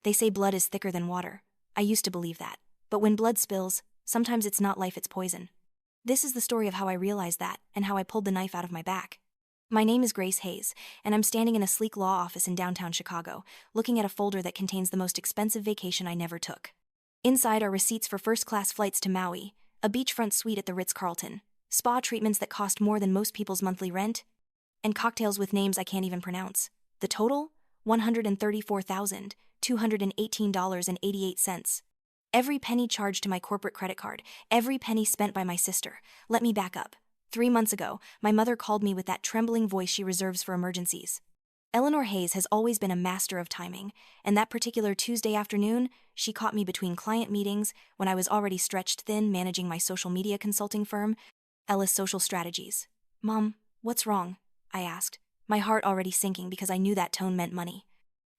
They say blood is thicker than water. I used to believe that. But when blood spills, sometimes it's not life, it's poison. This is the story of how I realized that, and how I pulled the knife out of my back. My name is Grace Hayes, and I'm standing in a sleek law office in downtown Chicago, looking at a folder that contains the most expensive vacation I never took. Inside are receipts for first-class flights to Maui, a beachfront suite at the Ritz-Carlton, spa treatments that cost more than most people's monthly rent, and cocktails with names I can't even pronounce. The total? $134,218.88. Every penny charged to my corporate credit card, every penny spent by my sister. Let me back up. 3 months ago, my mother called me with that trembling voice she reserves for emergencies. Eleanor Hayes has always been a master of timing, and that particular Tuesday afternoon, she caught me between client meetings when I was already stretched thin managing my social media consulting firm, Ellis Social Strategies. "Mom, what's wrong?" I asked, my heart already sinking because I knew that tone meant money.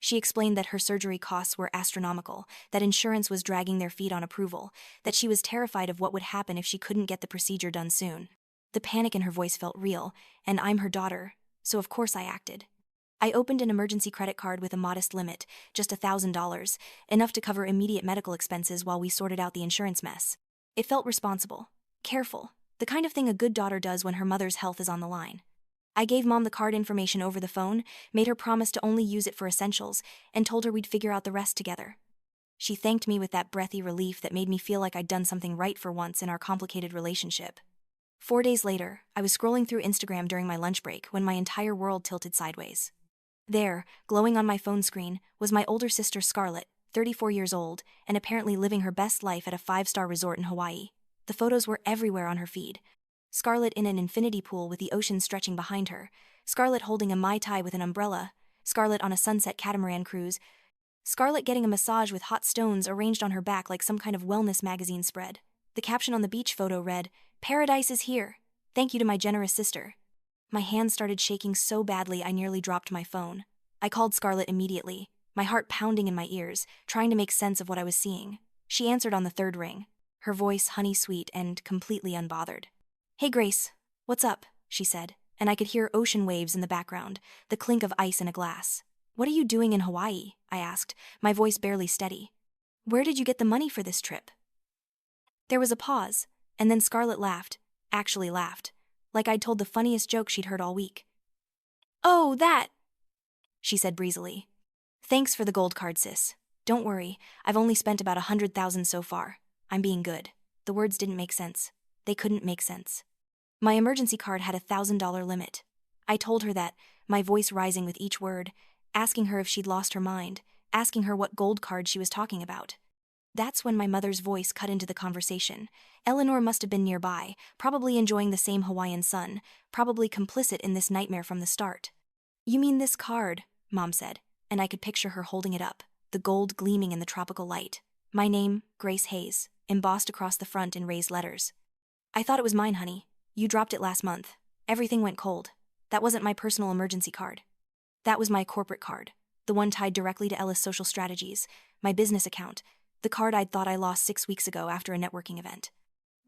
She explained that her surgery costs were astronomical, that insurance was dragging their feet on approval, that she was terrified of what would happen if she couldn't get the procedure done soon. The panic in her voice felt real, and I'm her daughter, so of course I acted. I opened an emergency credit card with a modest limit, just $1,000, enough to cover immediate medical expenses while we sorted out the insurance mess. It felt responsible, careful, the kind of thing a good daughter does when her mother's health is on the line. I gave Mom the card information over the phone, made her promise to only use it for essentials, and told her we'd figure out the rest together. She thanked me with that breathy relief that made me feel like I'd done something right for once in our complicated relationship. 4 days later, I was scrolling through Instagram during my lunch break when my entire world tilted sideways. There, glowing on my phone screen, was my older sister Scarlett, 34 years old, and apparently living her best life at a 5-star resort in Hawaii. The photos were everywhere on her feed. Scarlett in an infinity pool with the ocean stretching behind her, Scarlett holding a Mai Tai with an umbrella, Scarlett on a sunset catamaran cruise, Scarlett getting a massage with hot stones arranged on her back like some kind of wellness magazine spread. The caption on the beach photo read, "Paradise is here. Thank you to my generous sister." My hands started shaking so badly I nearly dropped my phone. I called Scarlett immediately, my heart pounding in my ears, trying to make sense of what I was seeing. She answered on the 3rd ring, her voice honey-sweet and completely unbothered. "Hey Grace, what's up?" she said, and I could hear ocean waves in the background, the clink of ice in a glass. "What are you doing in Hawaii?" I asked, my voice barely steady. "Where did you get the money for this trip?" There was a pause, and then Scarlett laughed, actually laughed, like I'd told the funniest joke she'd heard all week. "Oh, that," she said breezily. "Thanks for the gold card, sis. Don't worry, I've only spent about 100,000 so far. I'm being good." The words didn't make sense. They couldn't make sense. My emergency card had a $1,000 limit. I told her that, my voice rising with each word, asking her if she'd lost her mind, asking her what gold card she was talking about. That's when my mother's voice cut into the conversation. Eleanor must have been nearby, probably enjoying the same Hawaiian sun, probably complicit in this nightmare from the start. "You mean this card," Mom said, and I could picture her holding it up, the gold gleaming in the tropical light. My name, Grace Hayes, embossed across the front in raised letters. "I thought it was mine, honey. You dropped it last month. Everything went cold. That wasn't my personal emergency card. That was my corporate card, the one tied directly to Ellis Social Strategies, my business account, the card I'd thought I lost 6 weeks ago after a networking event.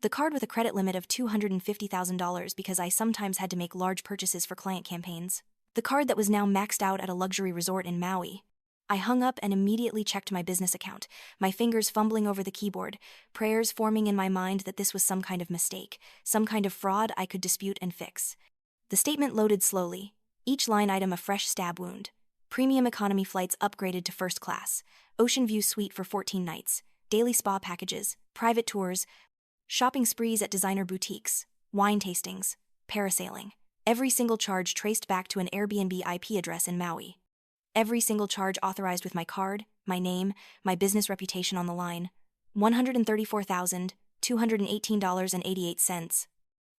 The card with a credit limit of $250,000 because I sometimes had to make large purchases for client campaigns. The card that was now maxed out at a luxury resort in Maui." I hung up and immediately checked my business account, my fingers fumbling over the keyboard, prayers forming in my mind that this was some kind of mistake, some kind of fraud I could dispute and fix. The statement loaded slowly, each line item a fresh stab wound. Premium economy flights upgraded to first class, ocean view suite for 14 nights, daily spa packages, private tours, shopping sprees at designer boutiques, wine tastings, parasailing. Every single charge traced back to an Airbnb IP address in Maui. Every single charge authorized with my card, my name, my business reputation on the line. $134,218.88.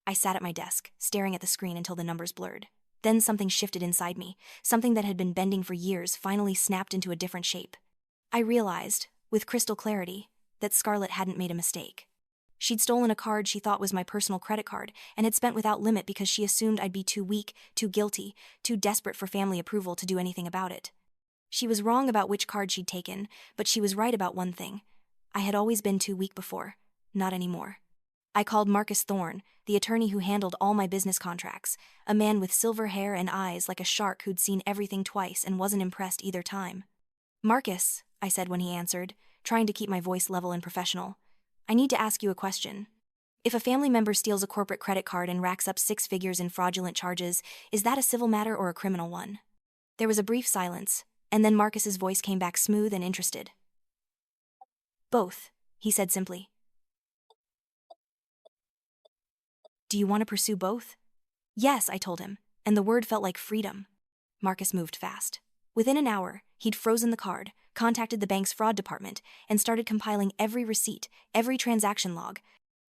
I sat at my desk, staring at the screen until the numbers blurred. Then something shifted inside me, something that had been bending for years finally snapped into a different shape. I realized, with crystal clarity, that Scarlett hadn't made a mistake. She'd stolen a card she thought was my personal credit card and had spent without limit because she assumed I'd be too weak, too guilty, too desperate for family approval to do anything about it. She was wrong about which card she'd taken, but she was right about one thing. I had always been too weak before, not anymore. I called Marcus Thorne, the attorney who handled all my business contracts, a man with silver hair and eyes like a shark who'd seen everything twice and wasn't impressed either time. "Marcus," I said when he answered, trying to keep my voice level and professional. I need to ask you a question. If a family member steals a corporate credit card and racks up 6 figures in fraudulent charges, is that a civil matter or a criminal one? There was a brief silence, and then Marcus's voice came back smooth and interested. Both, he said simply. Do you want to pursue both? Yes, I told him, and the word felt like freedom. Marcus moved fast. Within an hour, he'd frozen the card, contacted the bank's fraud department, and started compiling every receipt, every transaction log,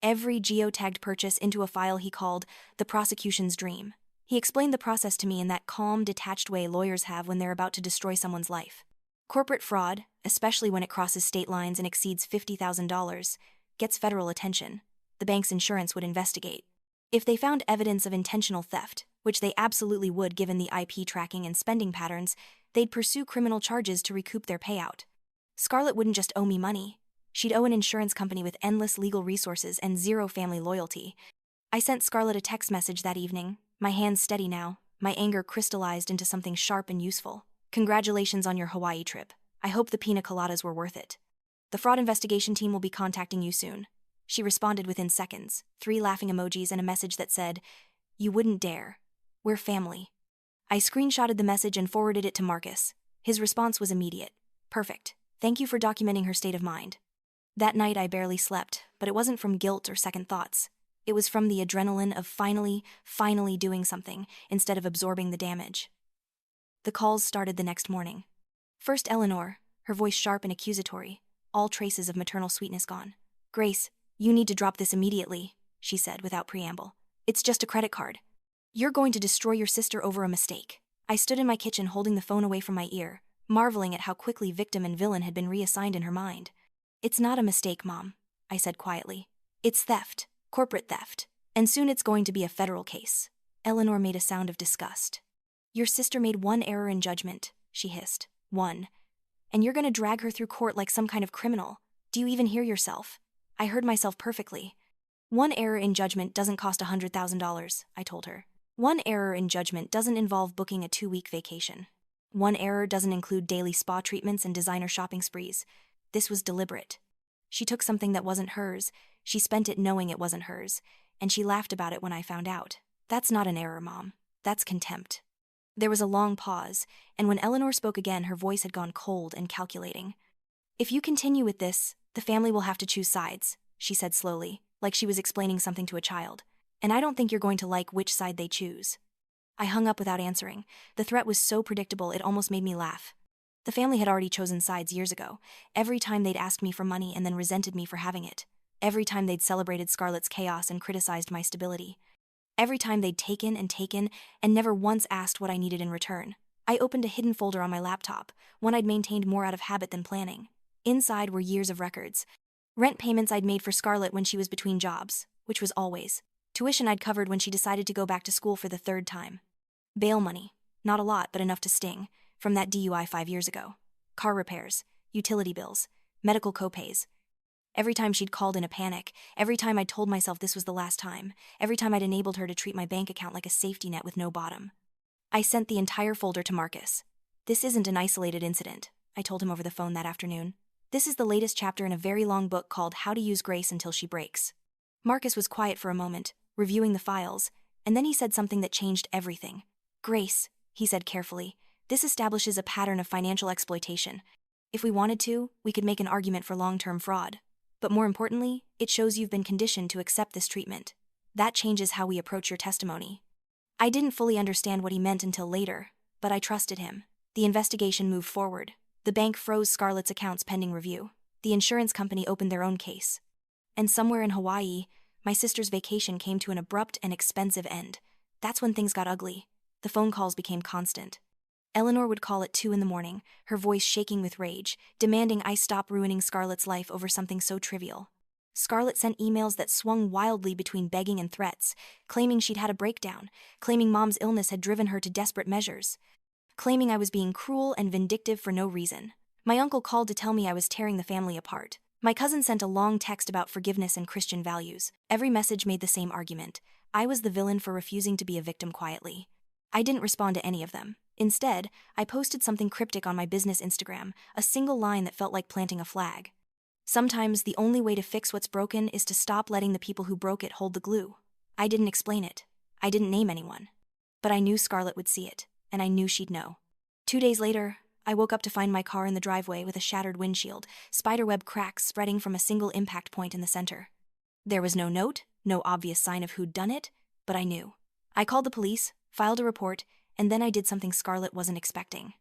every geotagged purchase into a file he called the prosecution's dream. He explained the process to me in that calm, detached way lawyers have when they're about to destroy someone's life. Corporate fraud, especially when it crosses state lines and exceeds $50,000, gets federal attention. The bank's insurance would investigate. If they found evidence of intentional theft, which they absolutely would given the IP tracking and spending patterns, they'd pursue criminal charges to recoup their payout. Scarlett wouldn't just owe me money. She'd owe an insurance company with endless legal resources and zero family loyalty. I sent Scarlett a text message that evening, my hands steady now, my anger crystallized into something sharp and useful. Congratulations on your Hawaii trip. I hope the pina coladas were worth it. The fraud investigation team will be contacting you soon. She responded within seconds, 3 laughing emojis and a message that said, "You wouldn't dare. We're family." I screenshotted the message and forwarded it to Marcus. His response was immediate. Perfect. Thank you for documenting her state of mind. That night I barely slept, but it wasn't from guilt or second thoughts. It was from the adrenaline of finally doing something instead of absorbing the damage. The calls started the next morning. First Eleanor, her voice sharp and accusatory, all traces of maternal sweetness gone. "Grace, you need to drop this immediately," she said without preamble. "It's just a credit card. You're going to destroy your sister over a mistake." I stood in my kitchen holding the phone away from my ear, marveling at how quickly victim and villain had been reassigned in her mind. "It's not a mistake, Mom," I said quietly. "It's theft, corporate theft, and soon it's going to be a federal case." Eleanor made a sound of disgust. "Your sister made one error in judgment," she hissed. "One. And you're going to drag her through court like some kind of criminal. Do you even hear yourself?" I heard myself perfectly. "One error in judgment doesn't cost $100,000, I told her. One error in judgment doesn't involve booking a 2-week vacation. One error doesn't include daily spa treatments and designer shopping sprees. This was deliberate. She took something that wasn't hers, she spent it knowing it wasn't hers, and she laughed about it when I found out. That's not an error, Mom. That's contempt." There was a long pause, and when Eleanor spoke again, her voice had gone cold and calculating. "If you continue with this, the family will have to choose sides," she said slowly, like she was explaining something to a child. "And I don't think you're going to like which side they choose." I hung up without answering. The threat was so predictable it almost made me laugh. The family had already chosen sides years ago. Every time they'd asked me for money and then resented me for having it. Every time they'd celebrated Scarlett's chaos and criticized my stability. Every time they'd taken and never once asked what I needed in return. I opened a hidden folder on my laptop, one I'd maintained more out of habit than planning. Inside were years of records. Rent payments I'd made for Scarlett when she was between jobs, which was always. Tuition I'd covered when she decided to go back to school for the 3rd time. Bail money, not a lot but enough to sting, from that DUI 5 years ago. Car repairs, utility bills, medical copays. Every time she'd called in a panic, every time I'd told myself this was the last time, every time I'd enabled her to treat my bank account like a safety net with no bottom. I sent the entire folder to Marcus. "This isn't an isolated incident," I told him over the phone that afternoon. "This is the latest chapter in a very long book called How to Use Grace Until She Breaks." Marcus was quiet for a moment, reviewing the files, and then he said something that changed everything. "Grace," he said carefully, "this establishes a pattern of financial exploitation. If we wanted to, we could make an argument for long-term fraud. But more importantly, it shows you've been conditioned to accept this treatment. That changes how we approach your testimony." I didn't fully understand what he meant until later, but I trusted him. The investigation moved forward. The bank froze Scarlett's accounts pending review. The insurance company opened their own case. And somewhere in Hawaii, my sister's vacation came to an abrupt and expensive end. That's when things got ugly. The phone calls became constant. Eleanor would call at 2 in the morning, her voice shaking with rage, demanding I stop ruining Scarlett's life over something so trivial. Scarlett sent emails that swung wildly between begging and threats, claiming she'd had a breakdown, claiming Mom's illness had driven her to desperate measures, claiming I was being cruel and vindictive for no reason. My uncle called to tell me I was tearing the family apart. My cousin sent a long text about forgiveness and Christian values. Every message made the same argument. I was the villain for refusing to be a victim quietly. I didn't respond to any of them. Instead, I posted something cryptic on my business Instagram, a single line that felt like planting a flag. Sometimes the only way to fix what's broken is to stop letting the people who broke it hold the glue. I didn't explain it. I didn't name anyone. But I knew Scarlett would see it, and I knew she'd know. 2 days later, I woke up to find my car in the driveway with a shattered windshield, spiderweb cracks spreading from a single impact point in the center. There was no note, no obvious sign of who'd done it, but I knew. I called the police, filed a report, and then I did something Scarlett wasn't expecting.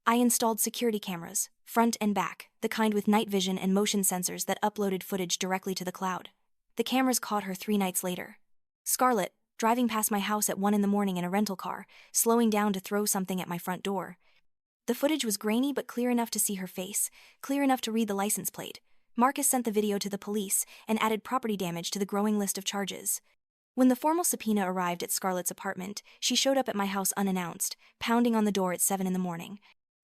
I installed security cameras, front and back, the kind with night vision and motion sensors that uploaded footage directly to the cloud. The cameras caught her 3 nights later. Scarlett, driving past my house at 1 a.m. in a rental car, slowing down to throw something at my front door. The footage was grainy but clear enough to see her face, clear enough to read the license plate. Marcus sent the video to the police and added property damage to the growing list of charges. When the formal subpoena arrived at Scarlett's apartment, she showed up at my house unannounced, pounding on the door at 7 a.m.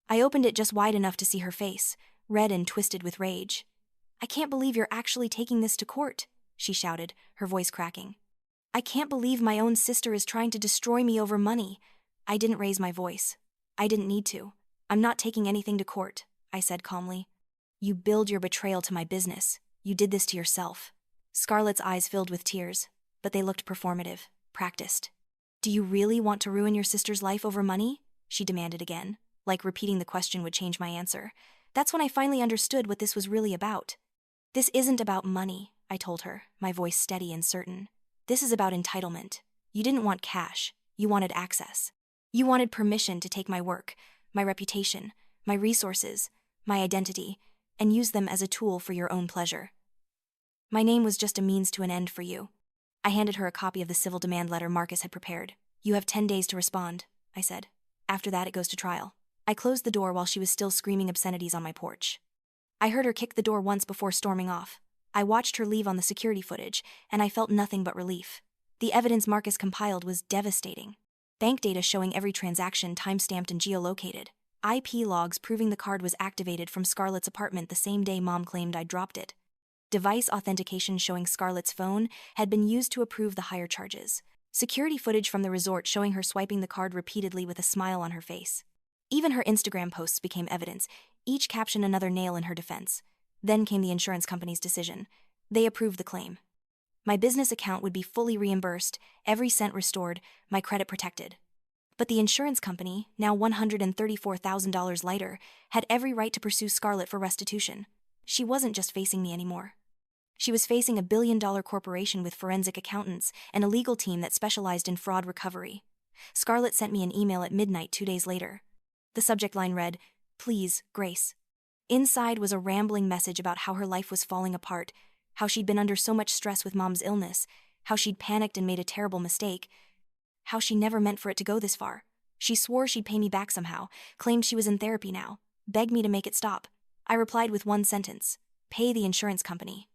I opened it just wide enough to see her face, red and twisted with rage. "I can't believe you're actually taking this to court," she shouted, her voice cracking. "I can't believe my own sister is trying to destroy me over money." I didn't raise my voice. I didn't need to. "I'm not taking anything to court," I said calmly. "You billed your betrayal to my business. You did this to yourself." Scarlett's eyes filled with tears, but they looked performative, practiced. "Do you really want to ruin your sister's life over money?" she demanded again, like repeating the question would change my answer. That's when I finally understood what this was really about. "This isn't about money," I told her, my voice steady and certain. "This is about entitlement. You didn't want cash. You wanted access. You wanted permission to take my work, my reputation, my resources, my identity, and use them as a tool for your own pleasure. My name was just a means to an end for you." I handed her a copy of the civil demand letter Marcus had prepared. "You have 10 days to respond," I said. "After that, it goes to trial." I closed the door while she was still screaming obscenities on my porch. I heard her kick the door once before storming off. I watched her leave on the security footage, and I felt nothing but relief. The evidence Marcus compiled was devastating. Bank data showing every transaction time-stamped and geolocated. IP logs proving the card was activated from Scarlett's apartment the same day Mom claimed I'd dropped it. Device authentication showing Scarlett's phone had been used to approve the higher charges. Security footage from the resort showing her swiping the card repeatedly with a smile on her face. Even her Instagram posts became evidence, each caption another nail in her defense. Then came the insurance company's decision. They approved the claim. My business account would be fully reimbursed, every cent restored, my credit protected. But the insurance company, now $134,000 lighter, had every right to pursue Scarlett for restitution. She wasn't just facing me anymore. She was facing a billion-dollar corporation with forensic accountants and a legal team that specialized in fraud recovery. Scarlett sent me an email at midnight 2 days later. The subject line read, "Please, Grace." Inside was a rambling message about how her life was falling apart, how she'd been under so much stress with Mom's illness, how she'd panicked and made a terrible mistake, how she never meant for it to go this far. She swore she'd pay me back somehow, claimed she was in therapy now, begged me to make it stop. I replied with one sentence: "Pay the insurance company.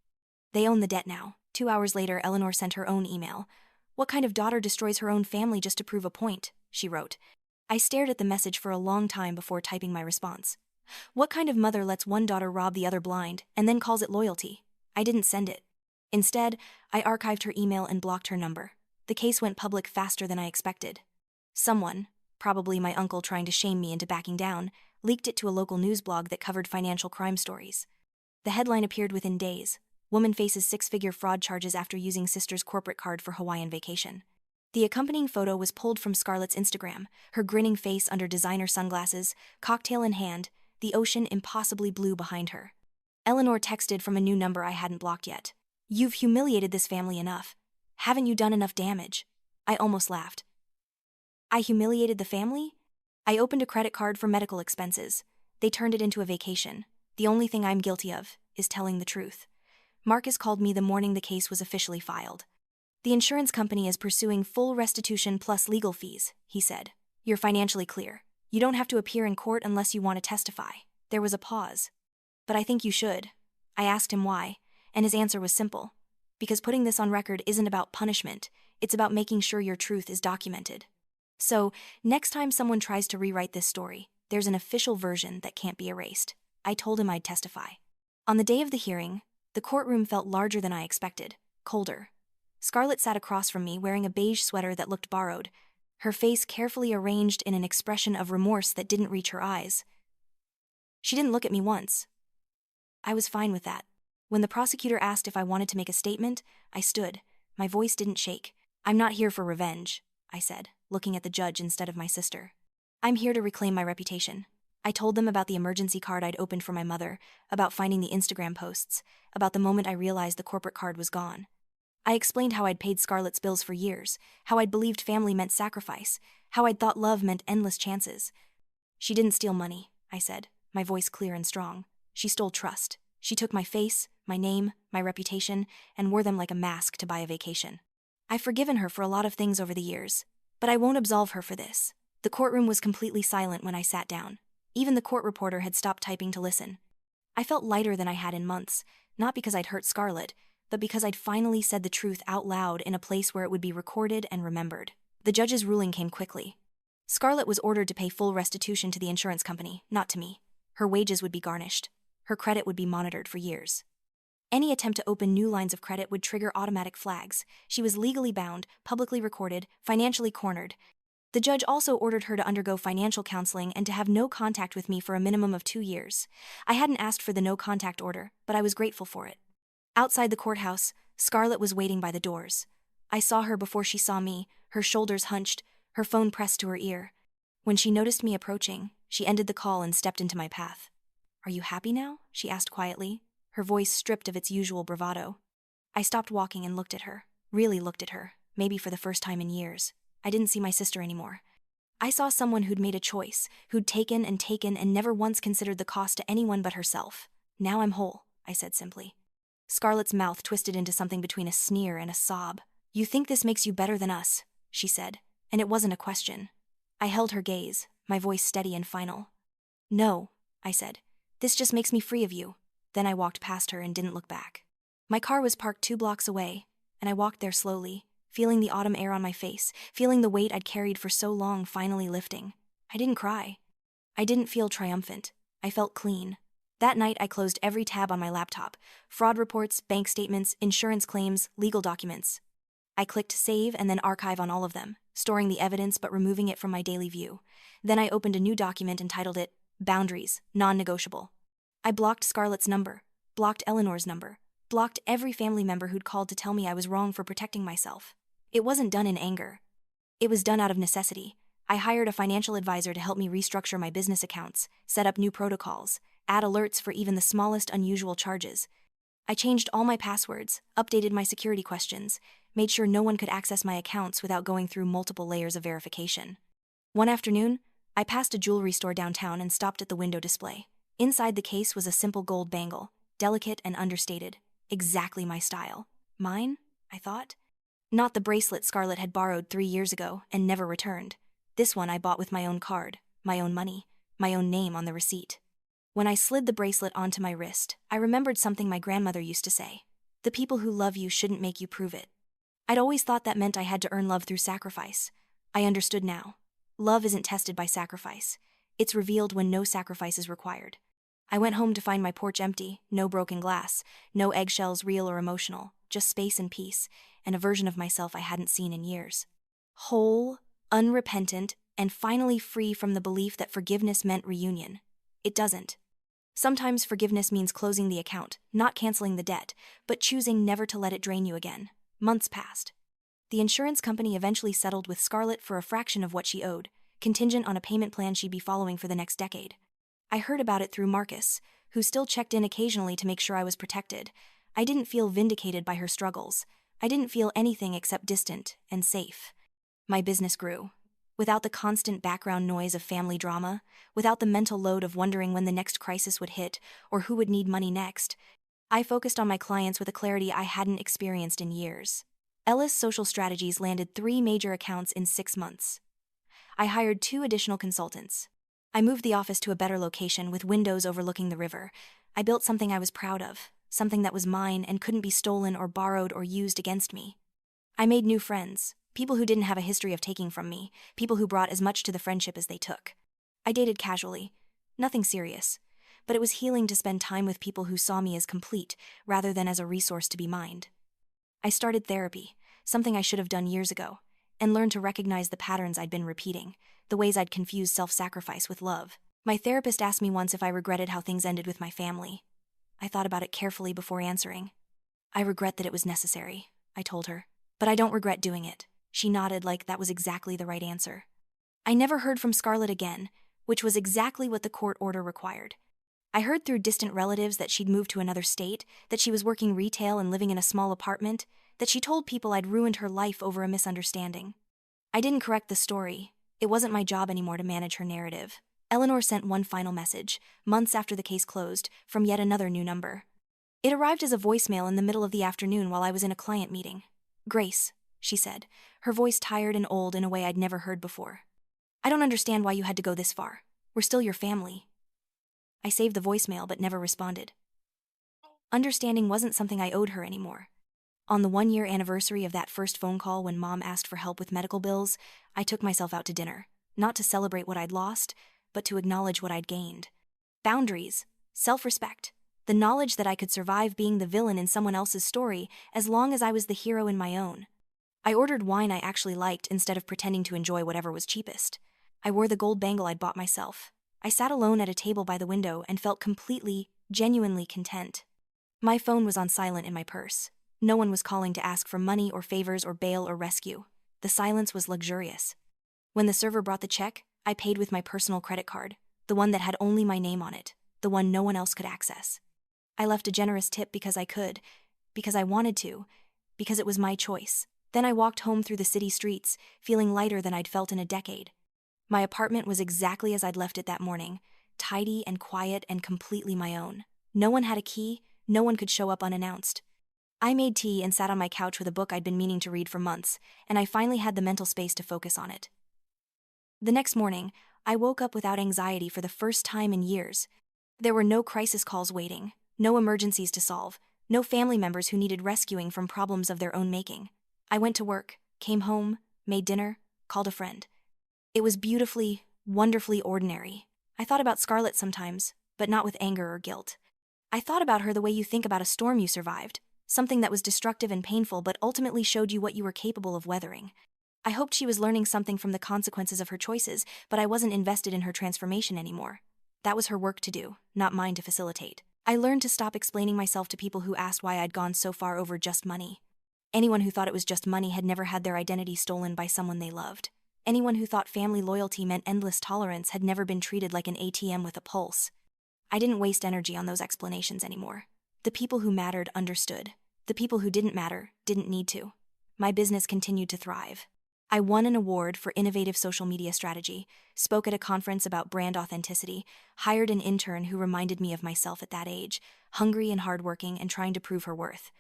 They own the debt now." 2 hours later, Eleanor sent her own email. "What kind of daughter destroys her own family just to prove a point?" she wrote. I stared at the message for a long time before typing my response. What kind of mother lets one daughter rob the other blind and then calls it loyalty? I didn't send it. Instead, I archived her email and blocked her number. The case went public faster than I expected. Someone, probably my uncle trying to shame me into backing down, leaked it to a local news blog that covered financial crime stories. The headline appeared within days: "Woman faces 6-figure fraud charges after using sister's corporate card for Hawaiian vacation." The accompanying photo was pulled from Scarlett's Instagram, her grinning face under designer sunglasses, cocktail in hand, the ocean impossibly blue behind her. Eleanor texted from a new number I hadn't blocked yet. "You've humiliated this family enough. Haven't you done enough damage?" I almost laughed. I humiliated the family? I opened a credit card for medical expenses. They turned it into a vacation. The only thing I'm guilty of is telling the truth. Marcus called me the morning the case was officially filed. "The insurance company is pursuing full restitution plus legal fees," he said. "You're financially clear. You don't have to appear in court unless you want to testify." There was a pause. "But I think you should." I asked him why, and his answer was simple. "Because putting this on record isn't about punishment, it's about making sure your truth is documented. So, next time someone tries to rewrite this story, there's an official version that can't be erased." I told him I'd testify. On the day of the hearing, the courtroom felt larger than I expected, colder. Scarlett sat across from me wearing a beige sweater that looked borrowed. her face carefully arranged in an expression of remorse that didn't reach her eyes. She didn't look at me once. I was fine with that. When the prosecutor asked if I wanted to make a statement, I stood. My voice didn't shake. "I'm not here for revenge," I said, looking at the judge instead of my sister. "I'm here to reclaim my reputation." I told them about the emergency card I'd opened for my mother, about finding the Instagram posts, about the moment I realized the corporate card was gone. I explained how I'd paid Scarlett's bills for years, how I'd believed family meant sacrifice, how I'd thought love meant endless chances. "She didn't steal money," I said, my voice clear and strong. "She stole trust. She took my face, my name, my reputation, and wore them like a mask to buy a vacation. I've forgiven her for a lot of things over the years, but I won't absolve her for this." The courtroom was completely silent when I sat down. Even the court reporter had stopped typing to listen. I felt lighter than I had in months, not because I'd hurt Scarlett, but because I'd finally said the truth out loud in a place where it would be recorded and remembered. The judge's ruling came quickly. Scarlett was ordered to pay full restitution to the insurance company, not to me. Her wages would be garnished. Her credit would be monitored for years. Any attempt to open new lines of credit would trigger automatic flags. She was legally bound, publicly recorded, financially cornered. The judge also ordered her to undergo financial counseling and to have no contact with me for a minimum of 2 years. I hadn't asked for the no-contact order, but I was grateful for it. Outside the courthouse, Scarlett was waiting by the doors. I saw her before she saw me, her shoulders hunched, her phone pressed to her ear. When she noticed me approaching, she ended the call and stepped into my path. "Are you happy now?" she asked quietly, her voice stripped of its usual bravado. I stopped walking and looked at her, really looked at her, maybe for the first time in years. I didn't see my sister anymore. I saw someone who'd made a choice, who'd taken and never once considered the cost to anyone but herself. "Now I'm whole," I said simply. Scarlett's mouth twisted into something between a sneer and a sob. "You think this makes you better than us," she said, and it wasn't a question. I held her gaze, my voice steady and final. "No," I said. "This just makes me free of you." Then I walked past her and didn't look back. My car was parked 2 blocks away, and I walked there slowly, feeling the autumn air on my face, feeling the weight I'd carried for so long finally lifting. I didn't cry. I didn't feel triumphant. I felt clean. That night I closed every tab on my laptop: fraud reports, bank statements, insurance claims, legal documents. I clicked save and then archive on all of them, storing the evidence but removing it from my daily view. Then I opened a new document and titled it Boundaries, Non-Negotiable. I blocked Scarlett's number, blocked Eleanor's number, blocked every family member who'd called to tell me I was wrong for protecting myself. It wasn't done in anger. It was done out of necessity. I hired a financial advisor to help me restructure my business accounts, set up new protocols, add alerts for even the smallest unusual charges. I changed all my passwords, updated my security questions, made sure no one could access my accounts without going through multiple layers of verification. One afternoon, I passed a jewelry store downtown and stopped at the window display. Inside the case was a simple gold bangle, delicate and understated, exactly my style. Mine? I thought. Not the bracelet Scarlett had borrowed 3 years ago and never returned. This one I bought with my own card, my own money, my own name on the receipt. When I slid the bracelet onto my wrist, I remembered something my grandmother used to say: "The people who love you shouldn't make you prove it." I'd always thought that meant I had to earn love through sacrifice. I understood now. Love isn't tested by sacrifice. It's revealed when no sacrifice is required. I went home to find my porch empty, no broken glass, no eggshells real or emotional, just space and peace, and a version of myself I hadn't seen in years. Whole, unrepentant, and finally free from the belief that forgiveness meant reunion. It doesn't. Sometimes forgiveness means closing the account, not canceling the debt, but choosing never to let it drain you again. Months passed. The insurance company eventually settled with Scarlett for a fraction of what she owed, contingent on a payment plan she'd be following for the next decade. I heard about it through Marcus, who still checked in occasionally to make sure I was protected. I didn't feel vindicated by her struggles. I didn't feel anything except distant and safe. My business grew. Without the constant background noise of family drama, without the mental load of wondering when the next crisis would hit or who would need money next, I focused on my clients with a clarity I hadn't experienced in years. Ellis Social Strategies landed 3 major accounts in 6 months. I hired 2 additional consultants. I moved the office to a better location with windows overlooking the river. I built something I was proud of, something that was mine and couldn't be stolen or borrowed or used against me. I made new friends, people who didn't have a history of taking from me, people who brought as much to the friendship as they took. I dated casually, nothing serious, but it was healing to spend time with people who saw me as complete rather than as a resource to be mined. I started therapy, something I should have done years ago. and learned to recognize the patterns I'd been repeating, the ways I'd confused self-sacrifice with love. My therapist asked me once if I regretted how things ended with my family. I thought about it carefully before answering. I regret that it was necessary, I told her. But I don't regret doing it. She nodded like that was exactly the right answer. I never heard from Scarlett again, which was exactly what the court order required. I heard through distant relatives that she'd moved to another state, that she was working retail and living in a small apartment, that she told people I'd ruined her life over a misunderstanding. I didn't correct the story. It wasn't my job anymore to manage her narrative. Eleanor sent one final message, months after the case closed, from yet another new number. It arrived as a voicemail in the middle of the afternoon while I was in a client meeting. "Grace," she said, her voice tired and old in a way I'd never heard before. "I don't understand why you had to go this far. We're still your family." I saved the voicemail but never responded. Understanding wasn't something I owed her anymore. On the 1-year anniversary of that first phone call when Mom asked for help with medical bills, I took myself out to dinner, not to celebrate what I'd lost, but to acknowledge what I'd gained. Boundaries, self-respect, the knowledge that I could survive being the villain in someone else's story as long as I was the hero in my own. I ordered wine I actually liked instead of pretending to enjoy whatever was cheapest. I wore the gold bangle I'd bought myself. I sat alone at a table by the window and felt completely, genuinely content. My phone was on silent in my purse. No one was calling to ask for money or favors or bail or rescue. The silence was luxurious. When the server brought the check, I paid with my personal credit card, the one that had only my name on it, the one no one else could access. I left a generous tip because I could, because I wanted to, because it was my choice. Then I walked home through the city streets, feeling lighter than I'd felt in a decade. My apartment was exactly as I'd left it that morning, tidy and quiet and completely my own. No one had a key, no one could show up unannounced. I made tea and sat on my couch with a book I'd been meaning to read for months, and I finally had the mental space to focus on it. The next morning, I woke up without anxiety for the first time in years. There were no crisis calls waiting, no emergencies to solve, no family members who needed rescuing from problems of their own making. I went to work, came home, made dinner, called a friend. It was beautifully, wonderfully ordinary. I thought about Scarlett sometimes, but not with anger or guilt. I thought about her the way you think about a storm you survived, something that was destructive and painful but ultimately showed you what you were capable of weathering. I hoped she was learning something from the consequences of her choices, but I wasn't invested in her transformation anymore. That was her work to do, not mine to facilitate. I learned to stop explaining myself to people who asked why I'd gone so far over just money. Anyone who thought it was just money had never had their identity stolen by someone they loved. Anyone who thought family loyalty meant endless tolerance had never been treated like an ATM with a pulse. I didn't waste energy on those explanations anymore. The people who mattered understood. The people who didn't matter didn't need to. My business continued to thrive. I won an award for innovative social media strategy, spoke at a conference about brand authenticity, hired an intern who reminded me of myself at that age, hungry and hardworking and trying to prove her worth.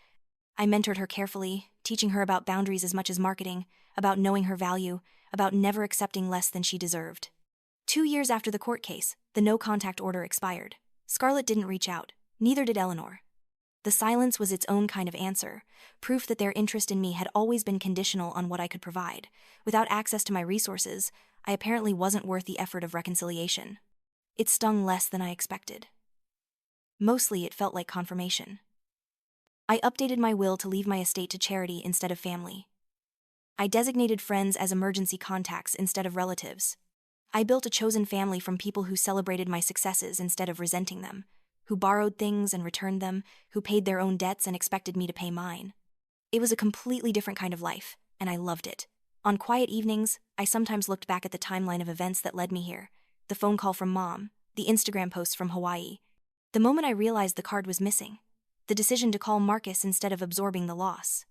I mentored her carefully, teaching her about boundaries as much as marketing, about knowing her value, about never accepting less than she deserved. 2 years after the court case, the no-contact order expired. Scarlett didn't reach out, neither did Eleanor. The silence was its own kind of answer, proof that their interest in me had always been conditional on what I could provide. Without access to my resources, I apparently wasn't worth the effort of reconciliation. It stung less than I expected. Mostly it felt like confirmation. I updated my will to leave my estate to charity instead of family. I designated friends as emergency contacts instead of relatives. I built a chosen family from people who celebrated my successes instead of resenting them, who borrowed things and returned them, who paid their own debts and expected me to pay mine. It was a completely different kind of life, and I loved it. On quiet evenings, I sometimes looked back at the timeline of events that led me here. The phone call from Mom, the Instagram posts from Hawaii. The moment I realized the card was missing. The decision to call Marcus instead of absorbing the loss.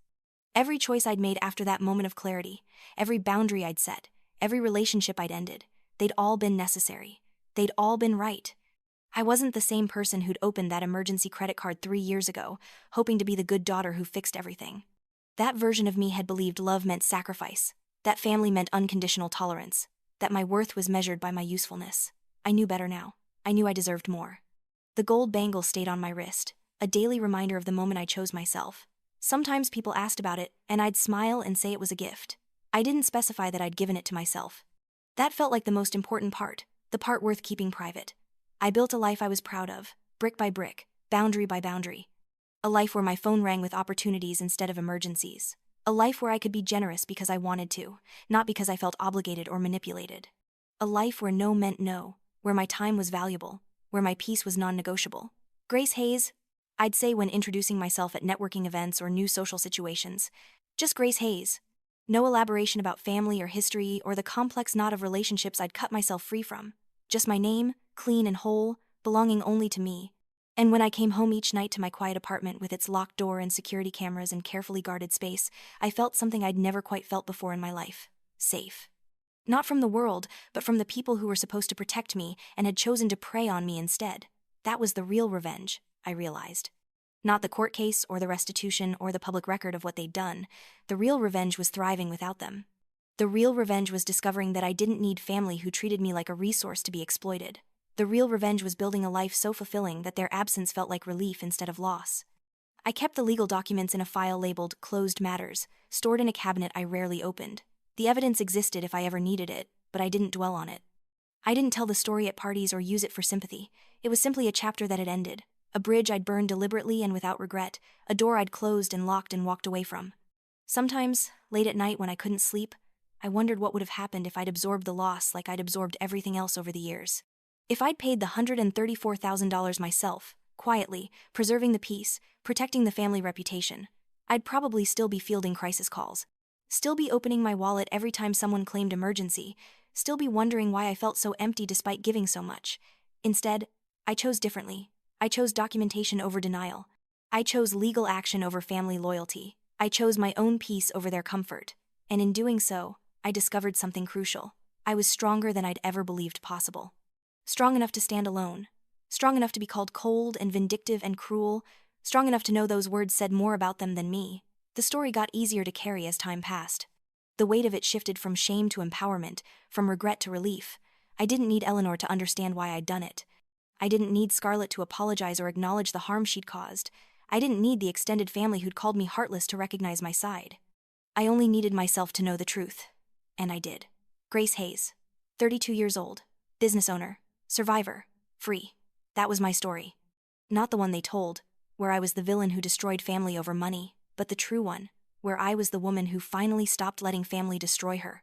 Every choice I'd made after that moment of clarity, every boundary I'd set, every relationship I'd ended, they'd all been necessary. They'd all been right. I wasn't the same person who'd opened that emergency credit card 3 years ago, hoping to be the good daughter who fixed everything. That version of me had believed love meant sacrifice, that family meant unconditional tolerance, that my worth was measured by my usefulness. I knew better now. I knew I deserved more. The gold bangle stayed on my wrist, a daily reminder of the moment I chose myself. Sometimes people asked about it, and I'd smile and say it was a gift. I didn't specify that I'd given it to myself. That felt like the most important part, the part worth keeping private. I built a life I was proud of, brick by brick, boundary by boundary. A life where my phone rang with opportunities instead of emergencies. A life where I could be generous because I wanted to, not because I felt obligated or manipulated. A life where no meant no, where my time was valuable, where my peace was non-negotiable. Grace Hayes, I'd say when introducing myself at networking events or new social situations. Just Grace Hayes. No elaboration about family or history or the complex knot of relationships I'd cut myself free from. Just my name, clean and whole, belonging only to me. And when I came home each night to my quiet apartment with its locked door and security cameras and carefully guarded space, I felt something I'd never quite felt before in my life. Safe. Not from the world, but from the people who were supposed to protect me and had chosen to prey on me instead. That was the real revenge, I realized. Not the court case or the restitution or the public record of what they'd done. The real revenge was thriving without them. The real revenge was discovering that I didn't need family who treated me like a resource to be exploited. The real revenge was building a life so fulfilling that their absence felt like relief instead of loss. I kept the legal documents in a file labeled Closed Matters, stored in a cabinet I rarely opened. The evidence existed if I ever needed it, but I didn't dwell on it. I didn't tell the story at parties or use it for sympathy. It was simply a chapter that had ended, a bridge I'd burned deliberately and without regret, a door I'd closed and locked and walked away from. Sometimes, late at night when I couldn't sleep, I wondered what would have happened if I'd absorbed the loss like I'd absorbed everything else over the years. If I'd paid the $134,000 myself, quietly, preserving the peace, protecting the family reputation, I'd probably still be fielding crisis calls. Still be opening my wallet every time someone claimed emergency, still be wondering why I felt so empty despite giving so much. Instead, I chose differently. I chose documentation over denial. I chose legal action over family loyalty. I chose my own peace over their comfort. And in doing so, I discovered something crucial. I was stronger than I'd ever believed possible. Strong enough to stand alone. Strong enough to be called cold and vindictive and cruel. Strong enough to know those words said more about them than me. The story got easier to carry as time passed. The weight of it shifted from shame to empowerment, from regret to relief. I didn't need Eleanor to understand why I'd done it. I didn't need Scarlett to apologize or acknowledge the harm she'd caused. I didn't need the extended family who'd called me heartless to recognize my side. I only needed myself to know the truth. And I did. Grace Hayes, 32 years old, business owner, survivor, free. That was my story. Not the one they told, where I was the villain who destroyed family over money, but the true one, where I was the woman who finally stopped letting family destroy her.